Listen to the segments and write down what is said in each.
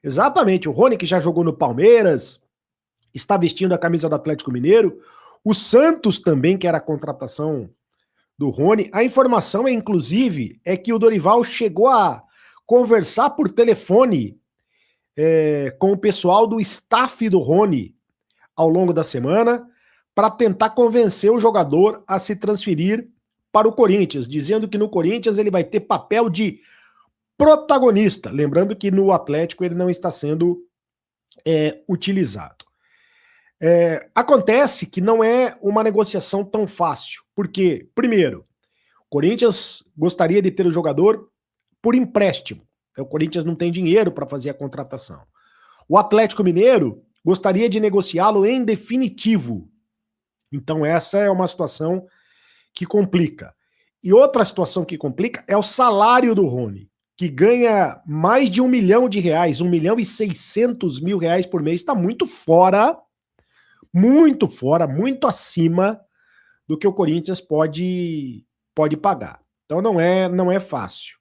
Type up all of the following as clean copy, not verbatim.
Exatamente, o Rony que já jogou no Palmeiras, está vestindo a camisa do Atlético Mineiro, o Santos também, que era a contratação do Rony. A informação, inclusive, é que o Dorival chegou a conversar por telefone com o pessoal do staff do Rony ao longo da semana para tentar convencer o jogador a se transferir para o Corinthians, dizendo que no Corinthians ele vai ter papel de protagonista. Lembrando que no Atlético ele não está sendo utilizado. Acontece que não é uma negociação tão fácil, porque, primeiro, o Corinthians gostaria de ter o jogador por empréstimo. O Corinthians não tem dinheiro para fazer a contratação. O Atlético Mineiro gostaria de negociá-lo em definitivo. Então essa é uma situação que complica. E outra situação que complica é o salário do Rony, que ganha mais de R$1 milhão, R$1.600.000 por mês. Está muito fora, muito acima do que o Corinthians pode pagar. Então não é fácil.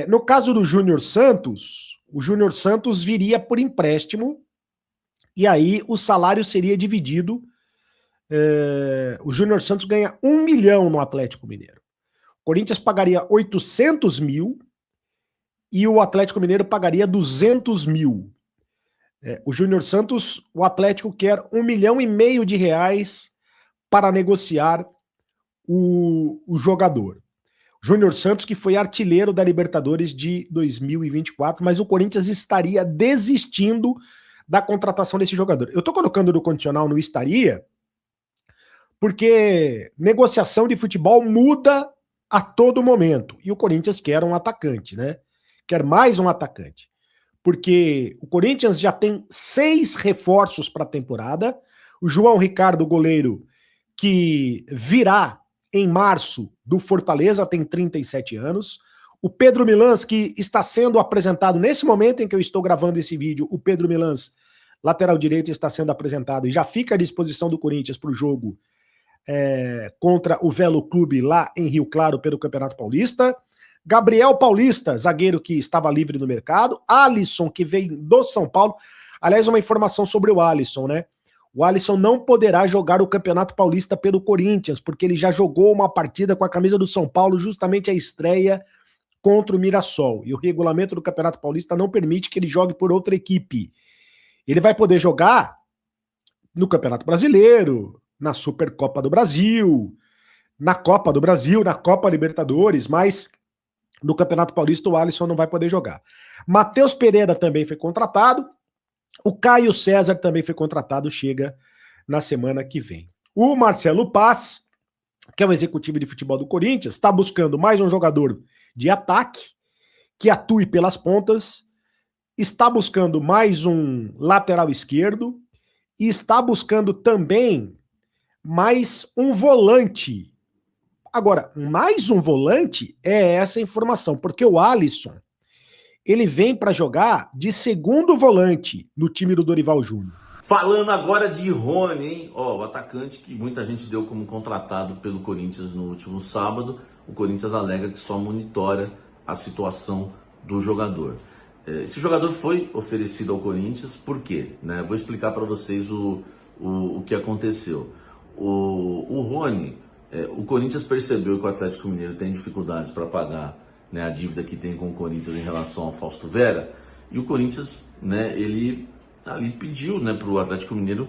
No caso do Júnior Santos, o Júnior Santos viria por empréstimo e aí o salário seria dividido. O Júnior Santos ganha 1 milhão no Atlético Mineiro. O Corinthians pagaria 800 mil e o Atlético Mineiro pagaria 200 mil. O Júnior Santos, o Atlético quer R$1,5 milhão para negociar o jogador. Júnior Santos, que foi artilheiro da Libertadores de 2024, mas o Corinthians estaria desistindo da contratação desse jogador. Eu tô colocando no condicional no estaria, porque negociação de futebol muda a todo momento. E o Corinthians quer um atacante, né? Quer mais um atacante. Porque o Corinthians já tem 6 reforços para a temporada. O João Ricardo, goleiro, que virá em março do Fortaleza, tem 37 anos. O Pedro Milans, que está sendo apresentado nesse momento em que eu estou gravando esse vídeo, o Pedro Milans, lateral direito, está sendo apresentado e já fica à disposição do Corinthians para o jogo contra o Velo Clube lá em Rio Claro pelo Campeonato Paulista. Gabriel Paulista, zagueiro que estava livre no mercado. Alisson, que veio do São Paulo. Aliás, uma informação sobre o Alisson, né? O Alisson não poderá jogar o Campeonato Paulista pelo Corinthians, porque ele já jogou uma partida com a camisa do São Paulo, justamente a estreia contra o Mirassol. E o regulamento do Campeonato Paulista não permite que ele jogue por outra equipe. Ele vai poder jogar no Campeonato Brasileiro, na Supercopa do Brasil, na Copa do Brasil, na Copa Libertadores, mas no Campeonato Paulista o Alisson não vai poder jogar. Matheus Pereira também foi contratado. O Caio César também foi contratado, chega na semana que vem. O Marcelo Paz, que é o executivo de futebol do Corinthians, está buscando mais um jogador de ataque, que atue pelas pontas, está buscando mais um lateral esquerdo e está buscando também mais um volante. Agora, mais um volante é essa informação, porque o Alisson, ele vem para jogar de segundo volante no time do Dorival Júnior. Falando agora de Rony, hein? O atacante que muita gente deu como contratado pelo Corinthians no último sábado, o Corinthians alega que só monitora a situação do jogador. Esse jogador foi oferecido ao Corinthians, por quê? Vou explicar para vocês o que aconteceu. O Rony, o Corinthians percebeu que o Atlético Mineiro tem dificuldades para pagar, a dívida que tem com o Corinthians em relação ao Fausto Vera, e o Corinthians, ele ali pediu para o Atlético Mineiro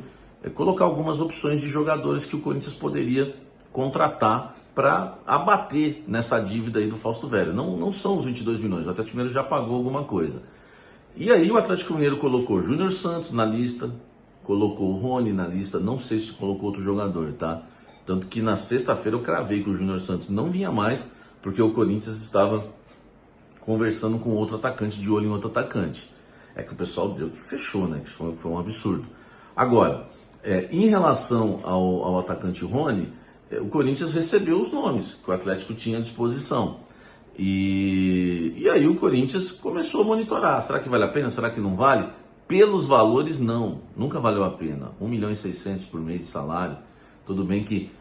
colocar algumas opções de jogadores que o Corinthians poderia contratar para abater nessa dívida aí do Fausto Vera. Não são os 22 milhões, o Atlético Mineiro já pagou alguma coisa. E aí o Atlético Mineiro colocou Júnior Santos na lista, colocou o Rony na lista, não sei se colocou outro jogador, tá? Tanto que na sexta-feira eu cravei que o Júnior Santos não vinha mais, porque o Corinthians estava conversando com outro atacante, de olho em outro atacante. É que o pessoal deu que fechou, que foi um absurdo. Agora, em relação ao atacante Rony, o Corinthians recebeu os nomes que o Atlético tinha à disposição. E aí o Corinthians começou a monitorar. Será que vale a pena? Será que não vale? Pelos valores, não. Nunca valeu a pena. 1.600.000 por mês de salário. Tudo bem que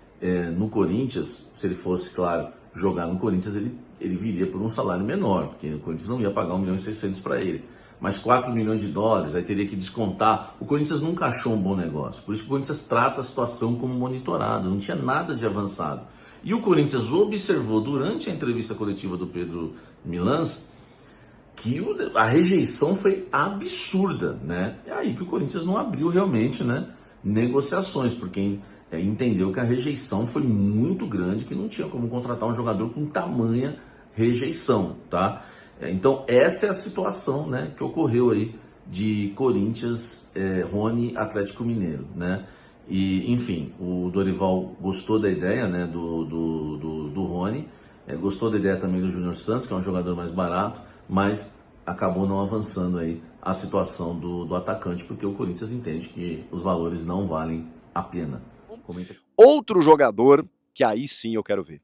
no Corinthians, se ele fosse, claro, jogar no Corinthians, ele viria por um salário menor, porque o Corinthians não ia pagar 1.600.000 para ele. mais 4 milhões de dólares, aí teria que descontar. O Corinthians nunca achou um bom negócio, por isso que o Corinthians trata a situação como monitorado, não tinha nada de avançado. E o Corinthians observou durante a entrevista coletiva do Pedro Milans que a rejeição foi absurda, né? É aí que o Corinthians não abriu realmente, né, negociações, porque entendeu que a rejeição foi muito grande, que não tinha como contratar um jogador com tamanha rejeição, tá? Então essa é a situação, né, que ocorreu aí de Corinthians, Rony, Atlético Mineiro, né? E enfim, o Dorival gostou da ideia, né, do Rony, gostou da ideia também do Júnior Santos, que é um jogador mais barato, mas acabou não avançando aí a situação do atacante, porque o Corinthians entende que os valores não valem a pena. Outro jogador que aí sim eu quero ver.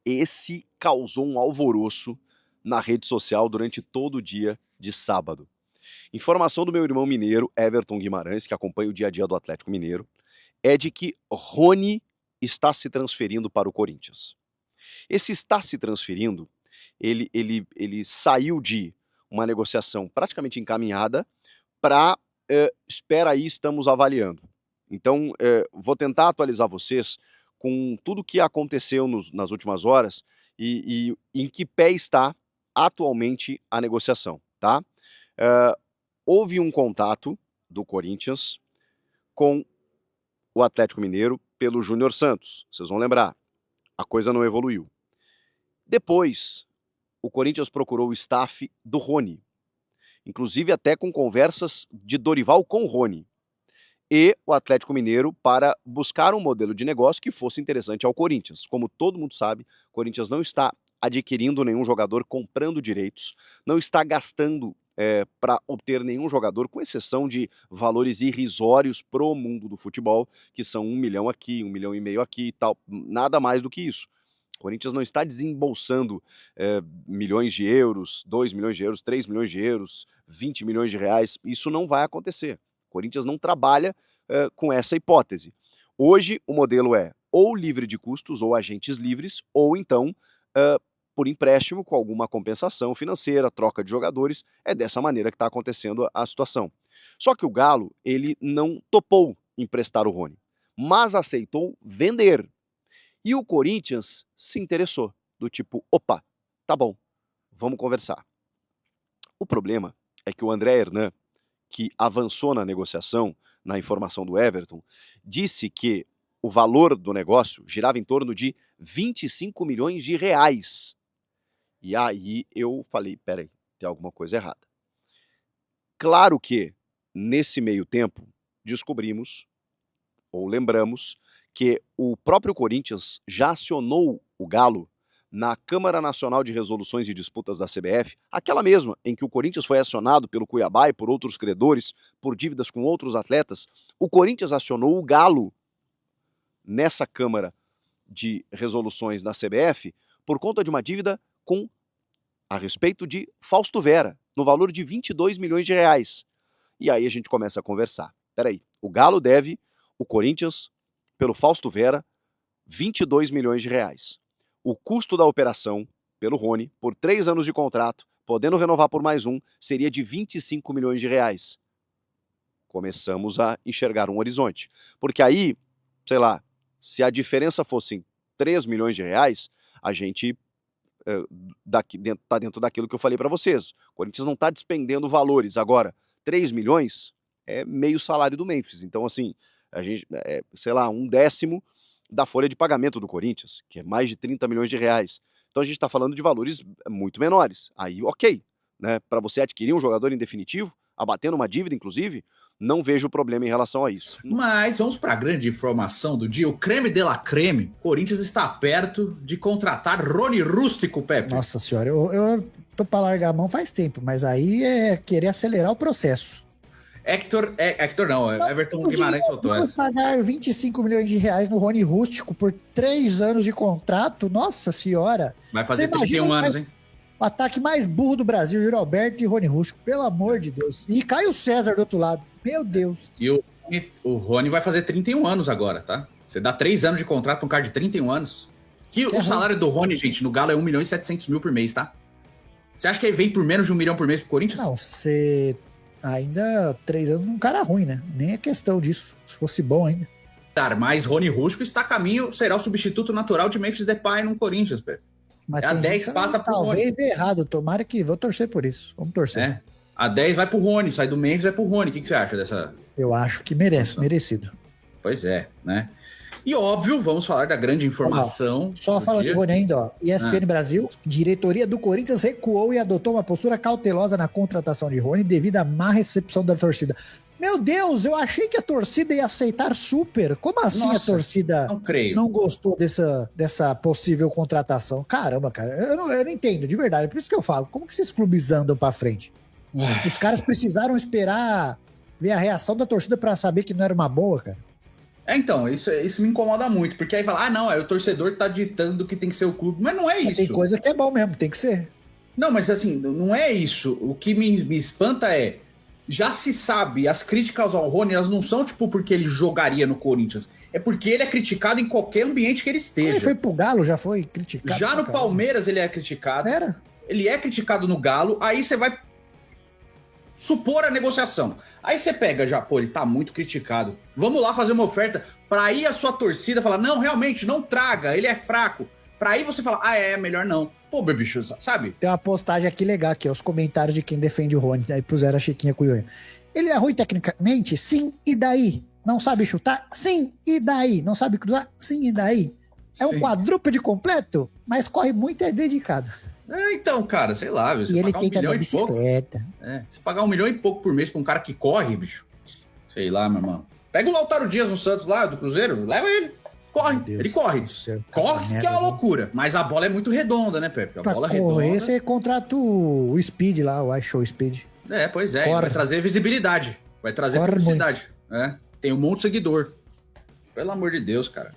Esse causou um alvoroço na rede social durante todo o dia de sábado. Informação do meu irmão mineiro, Everton Guimarães, que acompanha o dia a dia do Atlético Mineiro, é de que Rony está se transferindo para o Corinthians. Esse está se transferindo, ele saiu de uma negociação praticamente encaminhada para espera aí, estamos avaliando. Então, vou tentar atualizar vocês com tudo o que aconteceu nas últimas horas e em que pé está atualmente a negociação, tá? Houve um contato do Corinthians com o Atlético Mineiro pelo Júnior Santos, vocês vão lembrar, a coisa não evoluiu. Depois, o Corinthians procurou o staff do Rony, inclusive até com conversas de Dorival com o Rony, e o Atlético Mineiro para buscar um modelo de negócio que fosse interessante ao Corinthians. Como todo mundo sabe, o Corinthians não está adquirindo nenhum jogador, comprando direitos, não está gastando para obter nenhum jogador, com exceção de valores irrisórios pro mundo do futebol, que são 1 milhão aqui, 1,5 milhão aqui e tal, nada mais do que isso. O Corinthians não está desembolsando milhões de euros, 2 milhões de euros, 3 milhões de euros, 20 milhões de reais, isso não vai acontecer. O Corinthians não trabalha com essa hipótese. Hoje o modelo é ou livre de custos, ou agentes livres, ou então por empréstimo com alguma compensação financeira, troca de jogadores. É dessa maneira que está acontecendo a situação. Só que o Galo, ele não topou emprestar o Rony, mas aceitou vender. E o Corinthians se interessou, do tipo, opa, tá bom, vamos conversar. O problema é que o André Hernan, que avançou na negociação, na informação do Everton, disse que o valor do negócio girava em torno de 25 milhões de reais. E aí eu falei, peraí, tem alguma coisa errada. Claro que, nesse meio tempo, descobrimos, ou lembramos, que o próprio Corinthians já acionou o Galo na Câmara Nacional de Resoluções e Disputas da CBF, aquela mesma em que o Corinthians foi acionado pelo Cuiabá e por outros credores, por dívidas com outros atletas. O Corinthians acionou o Galo nessa Câmara de Resoluções da CBF por conta de uma dívida a respeito de Fausto Vera, no valor de 22 milhões de reais. E aí a gente começa a conversar. Peraí, o Galo deve o Corinthians, pelo Fausto Vera, 22 milhões de reais. O custo da operação, pelo Rony, por 3 anos de contrato, podendo renovar por mais um, seria de 25 milhões de reais. Começamos a enxergar um horizonte. Porque aí, sei lá, se a diferença fosse 3 milhões de reais, a gente tá dentro daquilo que eu falei para vocês. O Corinthians não está despendendo valores. Agora, 3 milhões é meio salário do Memphis. Então, assim, a gente, sei lá, 1/10 da folha de pagamento do Corinthians, que é mais de 30 milhões de reais. Então a gente está falando de valores muito menores. Aí, ok, né? Para você adquirir um jogador em definitivo, abatendo uma dívida, inclusive, não vejo problema em relação a isso. Mas vamos para a grande informação do dia. O creme de la creme, Corinthians está perto de contratar Rony Rústico, Pepe. Nossa senhora, eu tô para largar a mão faz tempo, mas aí é querer acelerar o processo. Everton Guimarães soltou vamos essa. pagar 25 milhões de reais no Rony Rústico por 3 anos de contrato? Nossa senhora. Vai fazer Você 31 anos, hein? O ataque mais burro do Brasil, Yuri Alberto e Rony Rústico, pelo amor de Deus. E Caio César do outro lado, meu Deus. E o Rony vai fazer 31 anos agora, tá? Você dá 3 anos de contrato pra um cara de 31 anos. O salário do Rony, gente, no Galo é 1.700.000 por mês, tá? Você acha que ele vem por menos de 1 milhão por mês pro Corinthians? Não, você ainda 3 anos um cara ruim, né? Nem é questão disso. Se fosse bom ainda. Mas Rony Rusco está a caminho, será o substituto natural de Memphis Depay no Corinthians, Pepe. Mas A tem 10 gente que passa pro talvez errado. Tomara que... Vou torcer por isso. Vamos torcer. É. A 10 vai pro Rony, sai do Memphis, vai pro Rony. O que você acha dessa... Eu acho que merece, merecido. Pois é, né? E óbvio, vamos falar da grande informação. Só falando de Rony ainda, ó. ESPN Brasil, diretoria do Corinthians recuou e adotou uma postura cautelosa na contratação de Rony devido à má recepção da torcida. Meu Deus, eu achei que a torcida ia aceitar super. Como assim a torcida não gostou dessa possível contratação? Caramba, cara, eu não entendo, de verdade. Por isso que eu falo, como que esses clubes andam pra frente? Os caras precisaram esperar ver a reação da torcida pra saber que não era uma boa, cara. Então, isso me incomoda muito, porque aí fala, não, é o torcedor que tá ditando que tem que ser o clube, mas não é isso. Tem coisa que é bom mesmo, tem que ser. Não, mas assim, não é isso. O que me espanta é, já se sabe, as críticas ao Rony, elas não são tipo porque ele jogaria no Corinthians, é porque ele é criticado em qualquer ambiente que ele esteja. Ele foi pro Galo, já foi criticado. Já no Palmeiras ele é criticado. Ele é criticado no Galo, aí você vai supor a negociação. Aí você pega já, pô, ele tá muito criticado. Vamos lá fazer uma oferta pra aí a sua torcida falar, não, realmente, não traga, ele é fraco. Pra aí você falar, melhor não. Pô, bicho, sabe? Tem uma postagem aqui legal aqui, os comentários de quem defende o Rony. Aí puseram a Chiquinha Cunha. Ele é ruim tecnicamente? Sim, e daí? Não sabe chutar? Sim, e daí? Não sabe cruzar? Sim, e daí? É um quadrúpede completo, mas corre muito e é dedicado. Então, cara, sei lá, você e ele pagar tenta 1 milhão dar bicicleta. Você pagar 1 milhão e pouco por mês pra um cara que corre, bicho. Sei lá, meu irmão. Pega o Lautaro Dias no Santos lá, do Cruzeiro, leva ele. Corre, ele corre. Corre que é uma loucura. Mas a bola é muito redonda, né, Pepe? A bola é redonda. Correr, você contrata o Speed lá, o iShow Speed. Pois é. Vai trazer visibilidade. Vai trazer publicidade. Tem um monte de seguidor. Pelo amor de Deus, cara.